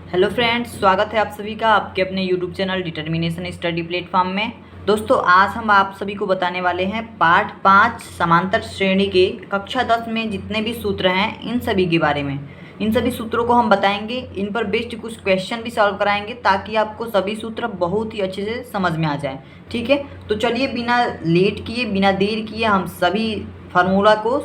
Hello friends, स्वागत है आप सभी का आपके अपने YouTube channel determination study platform में। दोस्तों, आज हम आप सभी को बताने वाले हैं पार्ट 5 समांतर श्रेणी के कक्षा 10 में जितने भी सूत्र हैं इन सभी के बारे में। इन सभी सूत्रों को हम बताएंगे, इन पर बेस्ड कुछ क्वेश्चन भी सॉल्व कराएंगे ताकि आपको सभी सूत्र बहुत ही अच्छे से समझ में आ जाए। ठीक है, तो चलिए बिना लेट किए बिना देर किए हम सभी फार्मूला को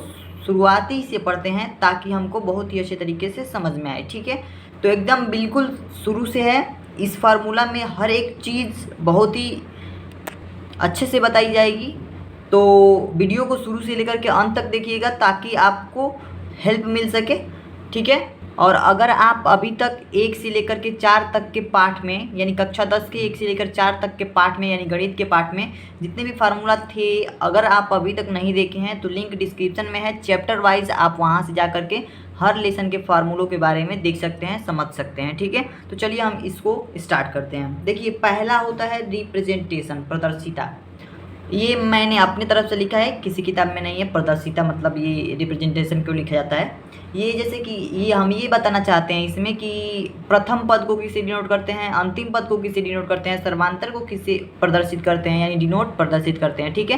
शुरुआती से पढ़ते हैं ताकि हमको बहुत ही अच्छे तरीके से समझ में आए। ठीक है, तो एकदम बिल्कुल शुरू से है। इस फार्मूला में हर एक चीज़ बहुत ही अच्छे से बताई जाएगी, तो वीडियो को शुरू से लेकर के अंत तक देखिएगा ताकि आपको हेल्प मिल सके। ठीक है, और अगर आप अभी तक 1 से लेकर के 4 तक के पाठ में यानी कक्षा 10 के 1 से लेकर 4 तक के पाठ में यानी गणित के पाठ में जितने भी फार्मूला थे, अगर आप अभी तक नहीं देखे हैं तो लिंक डिस्क्रिप्शन में है। चैप्टर वाइज आप वहां से जा करके हर लेसन के फार्मूलों के बारे में देख सकते हैं, समझ सकते हैं। ठीक है, तो चलिए हम इसको स्टार्ट करते हैं। देखिए, पहला होता है रिप्रेजेंटेशन, प्रदर्शिता। ये मैंने अपने तरफ से लिखा है, किसी किताब में नहीं है। प्रदर्शिता मतलब ये रिप्रेजेंटेशन क्यों लिखा जाता है, ये जैसे कि ये हम ये बताना चाहते हैं इसमें कि प्रथम पद को किससे डिनोट करते हैं, अंतिम पद को किससे डिनोट करते हैं, सर्वांतर को किससे प्रदर्शित करते हैं यानी डिनोट प्रदर्शित करते हैं। ठीक है,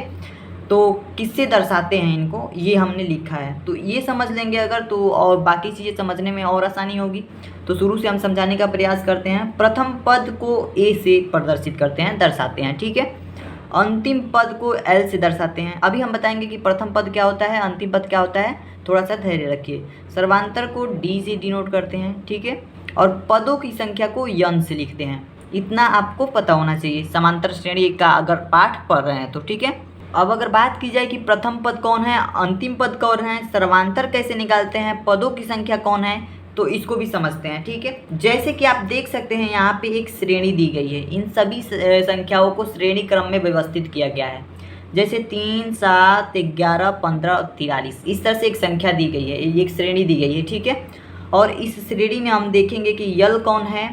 तो किससे दर्शाते हैं इनको, ये हमने लिखा है। तो ये समझ लेंगे अगर तो और बाकी चीज़ें समझने में और आसानी होगी। तो शुरू से हम समझाने का प्रयास करते हैं। प्रथम पद को ए से प्रदर्शित करते हैं, दर्शाते हैं। ठीक है, अंतिम पद को एल से दर्शाते हैं। अभी हम बताएंगे कि प्रथम पद क्या होता है, अंतिम पद क्या होता है। थोड़ा सा धैर्य रखिए। सर्वांतर को डी से डिनोट करते हैं। ठीक है, और पदों की संख्या को यन से लिखते हैं। इतना आपको पता होना चाहिए समांतर श्रेणी का अगर पाठ पढ़ रहे हैं तो। ठीक है, अब अगर बात की जाए कि प्रथम पद कौन है, अंतिम पद कौन है, सर्वांतर कैसे निकालते हैं, पदों की संख्या कौन है, तो इसको भी समझते हैं। ठीक है, जैसे कि आप देख सकते हैं यहाँ पे एक श्रेणी दी गई है। इन सभी संख्याओं को श्रेणी क्रम में व्यवस्थित किया गया है। जैसे 3, 7, 11, 15 और 43 इस तरह से एक संख्या दी गई है, एक श्रेणी दी गई है। ठीक है, और इस श्रेणी में हम देखेंगे कि यल कौन है,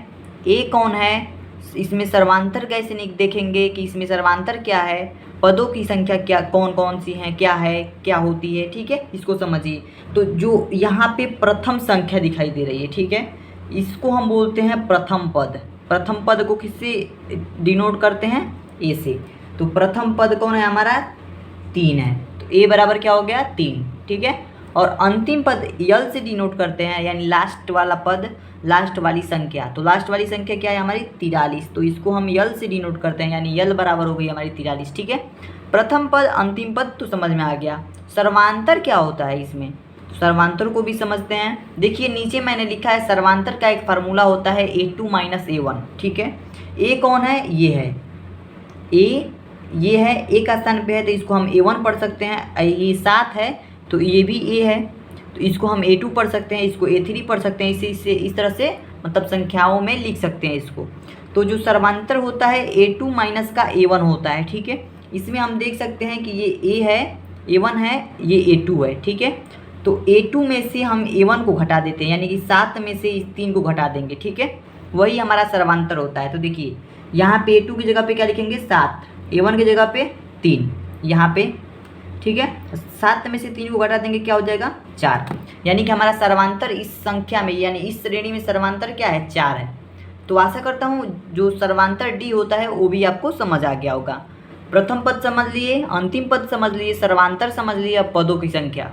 ए कौन है, इसमें सर्वांतर कैसे देखेंगे कि इसमें सर्वांतर क्या है, पदों की संख्या क्या कौन कौन सी हैं, क्या है, क्या होती है। ठीक है, इसको समझिए। तो जो यहाँ पे प्रथम संख्या दिखाई दे रही है, ठीक है, इसको हम बोलते हैं प्रथम पद। प्रथम पद को किससे डिनोट करते हैं, ए से। तो प्रथम पद कौन है हमारा, 3 है। तो ए बराबर क्या हो गया, 3। ठीक है, और अंतिम पद यल से डिनोट करते हैं यानी लास्ट वाला पद, लास्ट वाली संख्या। तो लास्ट वाली संख्या क्या है हमारी, 43। तो इसको हम यल से डिनोट करते हैं यानी यल बराबर हो गई हमारी 43। ठीक है, प्रथम पद अंतिम पद तो समझ में आ गया। सर्वांतर क्या होता है इसमें, सर्वांतर को भी समझते हैं। देखिए नीचे मैंने लिखा है सर्वांतर का एक फार्मूला होता है A2 - A1। ठीक है, ए कौन है, ये है ए, ये है ए का स्थान पे है तो इसको हम A1 पढ़ सकते हैं। ये 7 है तो ये भी ए है तो इसको हम A2 पढ़ सकते हैं, इसको A3 पढ़ सकते हैं। इससे इस तरह से मतलब संख्याओं में लिख सकते हैं इसको। तो जो सर्वांतर होता है A2 माइनस का A1 होता है। ठीक है, इसमें हम देख सकते हैं कि ये A है, A1 है, ये A2 है। ठीक है, तो A2 में से हम A1 को घटा देते हैं यानी कि 7 में से इस 3 को घटा देंगे। ठीक है, वही हमारा सर्वांतर होता है। तो देखिए यहाँ पे A2 की जगह पे क्या लिखेंगे, 7, A1 की जगह पे 3 यहाँ पे। ठीक है, 7 में से 3 को घटा देंगे, क्या हो जाएगा, 4। यानी कि हमारा सर्वांतर इस संख्या में यानी इस श्रेणी में सर्वांतर क्या है, 4 है। तो आशा करता हूँ जो सर्वांतर डी होता है वो भी आपको समझ आ गया होगा। प्रथम पद समझ लिए, अंतिम पद समझ लिए, सर्वांतर समझ लिए, अब पदों की संख्या।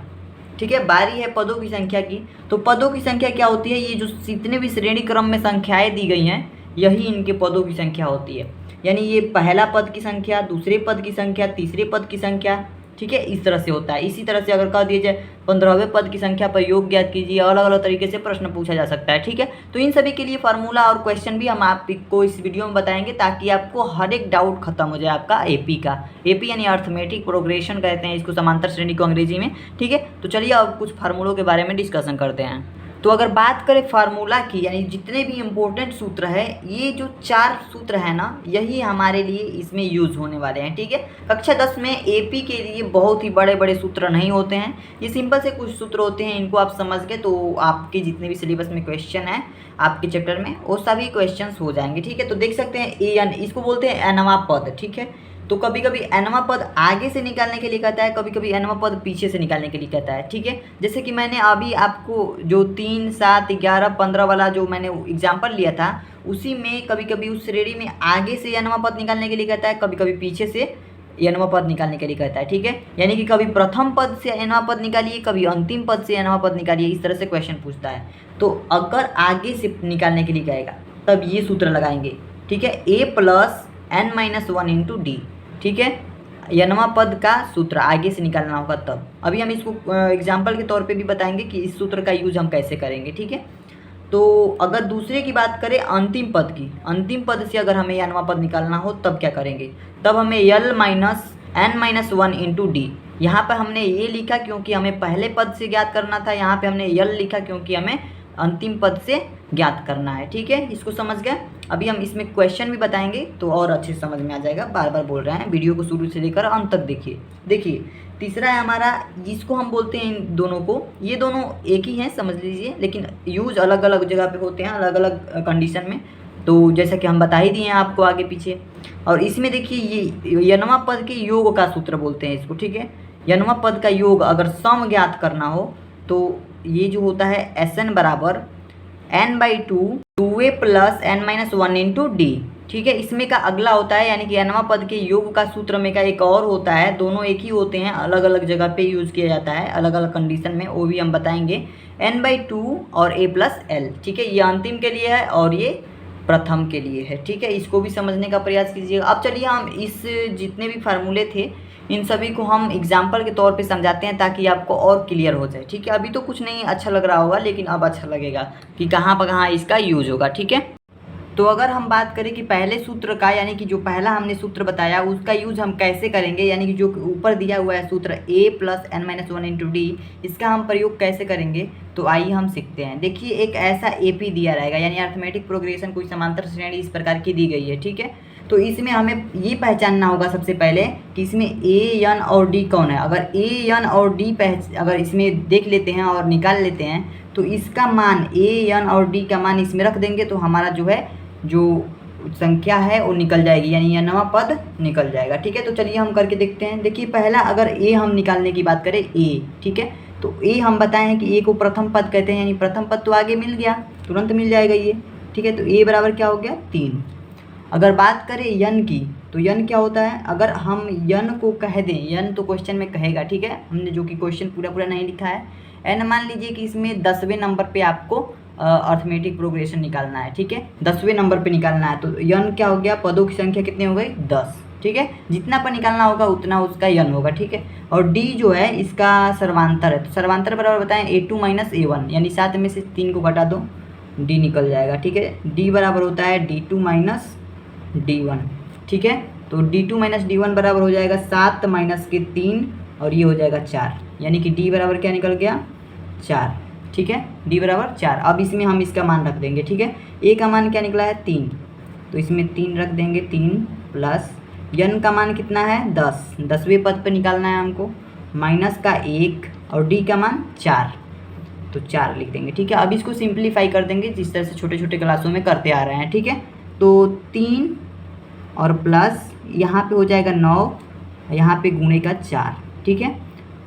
ठीक है, बारी है पदों की संख्या की। तो पदों की संख्या क्या होती है, ये जो जितने भी श्रेणी क्रम में संख्याएँ दी गई हैं यही इनके पदों की संख्या होती है। यानी ये पहला पद की संख्या, दूसरे पद की संख्या, तीसरे पद की संख्या। ठीक है, इस तरह से होता है। इसी तरह से अगर कह दिया जाए 15वें पद की संख्या पर योग ज्ञात कीजिए, अलग अलग तरीके से प्रश्न पूछा जा सकता है। ठीक है, तो इन सभी के लिए फार्मूला और क्वेश्चन भी हम आपको इस वीडियो में बताएंगे ताकि आपको हर एक डाउट खत्म हो जाए आपका एपी का। एपी यानी अर्थमेटिक प्रोग्रेशन कहते हैं इसको, समांतर श्रेणी को अंग्रेजी में। ठीक है, तो चलिए अब कुछ फार्मूलों के बारे में डिस्कशन करते हैं। तो अगर बात करें फार्मूला की यानी जितने भी इम्पोर्टेंट सूत्र है, ये जो 4 सूत्र है ना, यही हमारे लिए इसमें यूज़ होने वाले हैं। ठीक है, कक्षा 10 में एपी के लिए बहुत ही बड़े बड़े सूत्र नहीं होते हैं, ये सिंपल से कुछ सूत्र होते हैं। इनको आप समझ गए तो आपके जितने भी सिलेबस में क्वेश्चन है आपके चैप्टर में वो सभी क्वेश्चन हो जाएंगे। ठीक है, तो देख सकते हैं एन, इसको बोलते हैं एनवा पद। ठीक है, तो कभी कभी nवां पद आगे से निकालने के लिए कहता है, कभी कभी nवां पद पीछे से निकालने के लिए कहता है। ठीक है, जैसे कि मैंने अभी आपको जो 3, 7, 11, 15 वाला जो मैंने एग्जाम्पल लिया था, उसी में कभी कभी उस श्रेणी में आगे से nवां पद निकालने के लिए कहता है, कभी कभी पीछे से nवां पद निकालने के लिए कहता है। ठीक है, यानी कि कभी प्रथम पद से nवां पद निकालिए, कभी अंतिम पद से nवां पद निकालिए, इस तरह से क्वेश्चन पूछता है। तो अगर आगे से निकालने के लिए कहेगा तब ये सूत्र लगाएंगे। ठीक है, a plus n minus 1 into D. ठीक है, nवां पद का सूत्र आगे से निकालना होगा तब। अभी हम इसको एग्जाम्पल के तौर पे भी बताएंगे कि इस सूत्र का यूज हम कैसे करेंगे। ठीक है, तो अगर दूसरे की बात करें अंतिम पद की, अंतिम पद से अगर हमें nवां पद निकालना हो तब क्या करेंगे, तब हमें l minus n minus 1 into D. यहाँ पर हमने ये लिखा क्योंकि हमें पहले पद से ज्ञात करना था, यहाँ पे हमने l लिखा क्योंकि हमें अंतिम पद से ज्ञात करना है। ठीक है, इसको समझ गए। अभी हम इसमें क्वेश्चन भी बताएंगे तो और अच्छे से समझ में आ जाएगा। बार बार बोल रहे हैं, वीडियो को शुरू से लेकर अंत तक देखिए। देखिए तीसरा है हमारा, जिसको हम बोलते हैं इन दोनों को, ये दोनों एक ही हैं समझ लीजिए, लेकिन यूज अलग अलग जगह पे होते हैं, अलग अलग कंडीशन में। तो जैसा कि हम बता ही दिए हैं आपको आगे पीछे। और इसमें देखिए ये nवां पद के योग का सूत्र बोलते हैं इसको। ठीक है, nवां पद का योग अगर सम ज्ञात करना हो तो ये जो होता है Sn बराबर n/2 2a plus n minus 1 into D. ठीक है, इसमें का अगला होता है, यानी कि nवां पद के योग का सूत्र में का एक और होता है, दोनों एक ही होते हैं, अलग अलग जगह पे यूज़ किया जाता है अलग अलग कंडीशन में, वो भी हम बताएंगे। n/2 और a प्लस l। ठीक है, ये अंतिम के लिए है और ये प्रथम के लिए है। ठीक है, इसको भी समझने का प्रयास कीजिएगा। अब चलिए हम इस जितने भी फार्मूले थे इन सभी को हम एग्जाम्पल के तौर पे समझाते हैं ताकि आपको और क्लियर हो जाए। ठीक है, अभी तो कुछ नहीं अच्छा लग रहा होगा, लेकिन अब अच्छा लगेगा कि कहाँ पर कहाँ इसका यूज होगा। ठीक है, तो अगर हम बात करें कि पहले सूत्र का, यानी कि जो पहला हमने सूत्र बताया उसका यूज हम कैसे करेंगे, यानी कि जो ऊपर दिया हुआ है सूत्र a plus n minus 1 into D, इसका हम प्रयोग कैसे करेंगे तो आइए हम सीखते हैं। देखिए एक ऐसा AP दिया रहेगा, यानी अर्थमेटिक प्रोग्रेशन कोई समांतर श्रेणी इस प्रकार की दी गई है। ठीक है, तो इसमें हमें ये पहचानना होगा सबसे पहले कि इसमें a, n और d कौन है। अगर a, n और d अगर इसमें देख लेते हैं और निकाल लेते हैं तो इसका मान a, n और d का मान इसमें रख देंगे तो हमारा जो है जो संख्या है वो निकल जाएगी, यानी nवां पद निकल जाएगा। ठीक है, तो चलिए हम करके देखते हैं। देखिए पहला अगर a हम निकालने की बात करें a, ठीक है, तो a हम बताए हैं कि a को प्रथम पद कहते हैं, यानी प्रथम पद तो आगे मिल गया, तुरंत मिल जाएगा ये। ठीक है, तो a बराबर क्या हो गया 3। अगर बात करें n की तो n क्या होता है, अगर हम n को कह दें, n तो क्वेश्चन में कहेगा। ठीक है, हमने जो कि क्वेश्चन पूरा नहीं लिखा है। n मान लीजिए कि इसमें 10वें नंबर पे आपको अर्थमेटिक प्रोग्रेशन निकालना है। ठीक है, 10वें नंबर पे निकालना है तो n क्या हो गया, पदों की संख्या कितनी हो गई 10। ठीक है, जितना पर निकालना होगा उतना उसका n होगा। ठीक है, और d जो है इसका सर्वांतर है, तो सर्वांतर बराबर बताएं a2 माइनस a1, यानी 7 में से 3 को घटा दो, d निकल जाएगा। ठीक है, d बराबर होता है d2 माइनस d1। ठीक है, तो d2 माइनस d1 बराबर हो जाएगा 7 माइनस के 3 और ये हो जाएगा 4, यानी कि d बराबर क्या निकल गया 4। ठीक है, d बराबर 4। अब इसमें हम इसका मान रख देंगे। ठीक है, a का मान क्या निकला है 3, तो इसमें 3 रख देंगे, 3 प्लस n का मान कितना है 10, 10वें पद पर निकालना है हमको, माइनस का 1 और d का मान 4, तो 4 लिख देंगे। ठीक है, अब इसको सिंप्लीफाई कर देंगे जिस तरह से छोटे छोटे क्लासों में करते आ रहे हैं। ठीक है, तो 3 और प्लस यहाँ पे हो जाएगा 9, यहाँ पे गुणे का 4। ठीक है,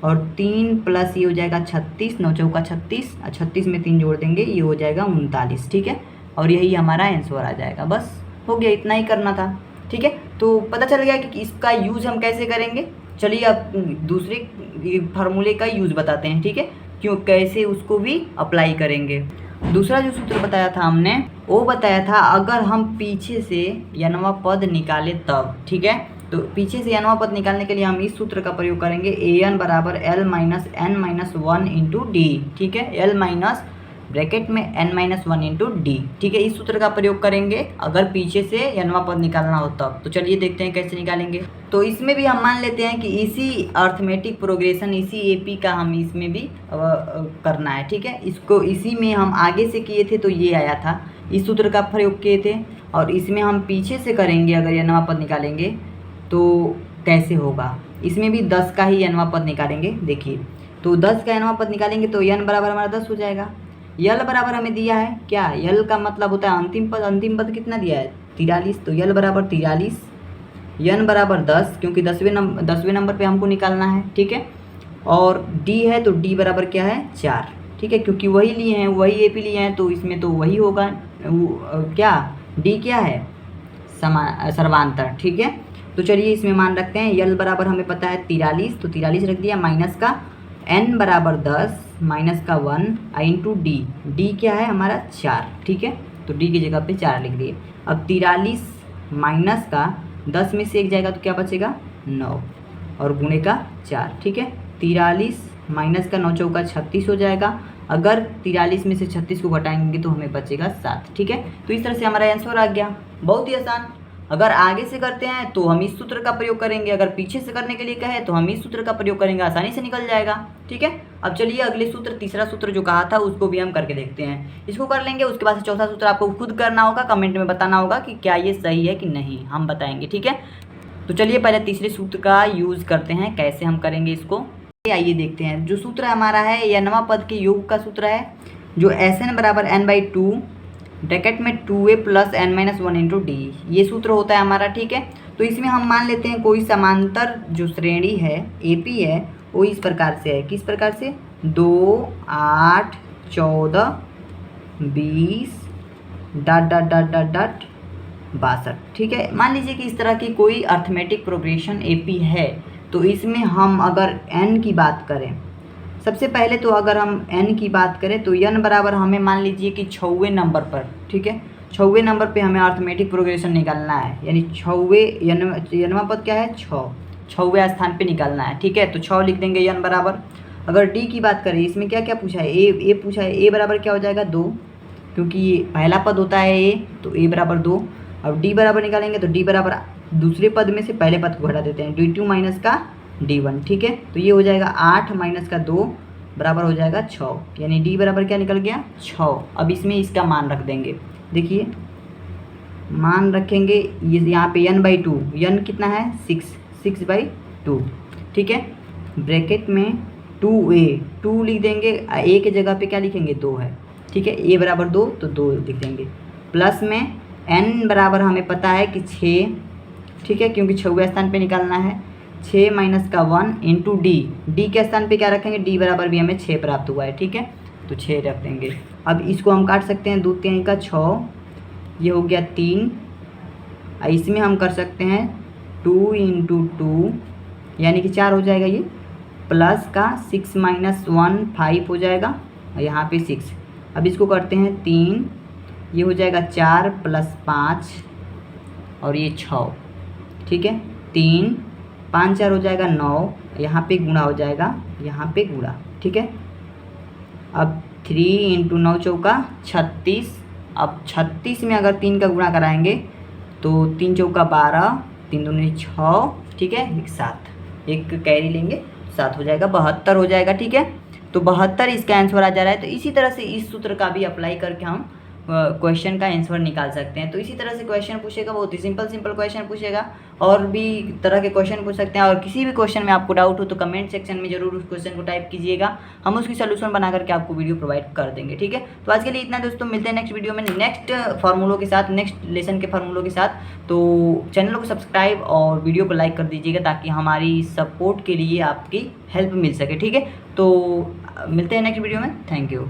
और 3 प्लस ये हो जाएगा 36, 9 चौका 36, और 36 में 3 जोड़ देंगे ये हो जाएगा 39। ठीक है, और यही हमारा आंसर आ जाएगा। बस हो गया, इतना ही करना था। ठीक है, तो पता चल गया कि इसका यूज़ हम कैसे करेंगे। चलिए अब दूसरे फार्मूले का यूज़ बताते हैं। ठीक है, क्यों कैसे उसको भी अप्लाई करेंगे। दूसरा जो सूत्र बताया था हमने वो बताया था अगर हम पीछे से nवां पद निकाले तब। ठीक है, तो पीछे से nवां पद निकालने के लिए हम इस सूत्र का प्रयोग करेंगे, an बराबर l minus n minus 1 into D. ठीक है, l माइनस ब्रैकेट में n माइनस 1 इंटू डी। ठीक है, इस सूत्र का प्रयोग करेंगे अगर पीछे से nवां पद निकालना हो तब। तो चलिए देखते हैं कैसे निकालेंगे। तो इसमें भी हम मान लेते हैं कि इसी अर्थमेटिक प्रोग्रेशन, इसी AP का हम इसमें भी करना है। ठीक है, इसको इसी में हम आगे से किए थे तो ये आया था, इस सूत्र का प्रयोग किए थे, और इसमें हम पीछे से करेंगे अगर nवां पद निकालेंगे तो कैसे होगा। इसमें भी 10 का ही nवां पद निकालेंगे। देखिए, तो 10 का nवां पद निकालेंगे तो n बराबर हमारा 10 हो जाएगा। यल बराबर हमें दिया है क्या, यल का मतलब होता है अंतिम पद। अंतिम पद कितना दिया है 43, तो यल बराबर 43 n बराबर 10, क्योंकि 10वें नंबर पे हमको निकालना है, ठीक है। और d है तो d बराबर क्या है 4, ठीक है, क्योंकि वही लिए हैं, वही ए पी लिए हैं तो इसमें तो वही होगा। क्या d क्या है सर्वांतर, ठीक है। तो चलिए इसमें मान रखते हैं l बराबर हमें पता है 43, तो 43 रख दिया, माइनस का n बराबर 10 माइनस का 1 इंटू डी क्या है हमारा 4, ठीक है। तो d की जगह पे 4 लिख दिए। अब 43 माइनस का 10 में से 1 जाएगा तो क्या बचेगा 9 और गुणे का 4, ठीक है। 43 माइनस का 9 चौका 36 हो जाएगा। अगर 43 में से 36 को घटाएंगे तो हमें बचेगा 7, ठीक है। तो इस तरह से हमारा आंसर आ गया, बहुत ही आसान। अगर आगे से करते हैं तो हम इस सूत्र का प्रयोग करेंगे, अगर पीछे से करने के लिए कहे तो हम इस सूत्र का प्रयोग करेंगे, आसानी से निकल जाएगा, ठीक है। अब चलिए अगले सूत्र, तीसरा सूत्र जो कहा था उसको भी हम करके देखते हैं। इसको कर लेंगे, उसके बाद से चौथा सूत्र आपको खुद करना होगा, कमेंट में बताना होगा कि क्या ये सही है कि नहीं, हम बताएंगे, ठीक है। तो चलिए पहले तीसरे सूत्र का यूज़ करते हैं, कैसे हम करेंगे इसको आइए देखते हैं। जो सूत्र हमारा है n पद के योग का सूत्र है, जो Sn बराबर n/2 ब्रैकेट में 2a plus n-1 into D, ये सूत्र होता है हमारा, ठीक है। तो इसमें हम मान लेते हैं कोई समांतर जो श्रेणी है AP है वो इस प्रकार से है, किस प्रकार से 2 8 14 20 dot dot dot dot dot 62, ठीक है। मान लीजिए कि इस तरह की कोई अर्थमेटिक प्रोग्रेशन AP है, तो इसमें हम अगर n की बात करें, सबसे पहले तो अगर हम n की बात करें तो n बराबर हमें मान लीजिए कि 6वें नंबर पर, ठीक है, 6वें नंबर पे हमें अर्थमेटिक प्रोग्रेशन निकालना है, यानी 6वें पद क्या है 6वें स्थान पे निकालना है, ठीक है। तो 6 लिख देंगे n बराबर। अगर d की बात करें, इसमें क्या क्या पूछा है, a पूछा है, a बराबर क्या हो जाएगा 2, क्योंकि पहला पद होता है a, तो a बराबर 2। अब d बराबर निकालेंगे तो d बराबर दूसरे पद में से पहले पद को घटा देते हैं, d2 माइनस का d1, ठीक है। तो ये हो जाएगा 8 माइनस का 2 बराबर हो जाएगा 6, यानी d बराबर क्या निकल गया 6। अब इसमें इसका मान रख देंगे, देखिए मान रखेंगे, ये यहाँ पे n/2, n कितना है 6/2, ठीक है। ब्रैकेट में 2 लिख देंगे, a के जगह पे क्या लिखेंगे 2 है, ठीक है। a बराबर 2 तो 2 लिख देंगे, प्लस में n बराबर हमें पता है कि 6, ठीक है, क्योंकि 6वें स्थान पे निकालना है, 6 माइनस का 1 इंटू डी के स्थान पे क्या रखेंगे, डी बराबर भी हमें 6 प्राप्त हुआ है, ठीक है, तो 6 रख देंगे। अब इसको हम काट सकते हैं, 2 3 का 6, ये हो गया 3, इसमें हम कर सकते हैं 2 इंटू 2 यानी कि 4 हो जाएगा, ये प्लस का 6 माइनस 1 5 हो जाएगा, यहाँ पे 6। अब इसको करते हैं 3, ये हो जाएगा 4 प्लस 5 और ये 6, ठीक है। 3 5 4 हो जाएगा 9, यहाँ पे गुणा हो जाएगा, यहाँ पे गुणा, ठीक है। अब 3 इंटू 9 चौका 36, अब 36 में अगर 3 का गुणा कराएंगे तो 3 चौका 12, 3 दूनी 6, ठीक है, 7, एक कैरी लेंगे 7 हो जाएगा, 72 हो जाएगा, ठीक है। तो 72 इसका आंसर आ जा रहा है। तो इसी तरह से इस सूत्र का भी अप्लाई करके हम क्वेश्चन का आंसर निकाल सकते हैं। तो इसी तरह से क्वेश्चन पूछेगा, बहुत ही सिंपल क्वेश्चन पूछेगा, और भी तरह के क्वेश्चन पूछ सकते हैं। और किसी भी क्वेश्चन में आपको डाउट हो तो कमेंट सेक्शन में जरूर उस क्वेश्चन को टाइप कीजिएगा, हम उसकी सोल्यूशन बना करके आपको वीडियो प्रोवाइड कर देंगे, ठीक है। तो आज के लिए इतना दोस्तों, मिलते हैं नेक्स्ट वीडियो में नेक्स्ट फार्मूलों के साथ, नेक्स्ट लेसन के फार्मूलों के साथ। तो चैनल को सब्सक्राइब और वीडियो को लाइक कर दीजिएगा ताकि हमारी सपोर्ट के लिए आपकी हेल्प मिल सके, ठीक है। तो मिलते हैं नेक्स्ट वीडियो में, थैंक यू।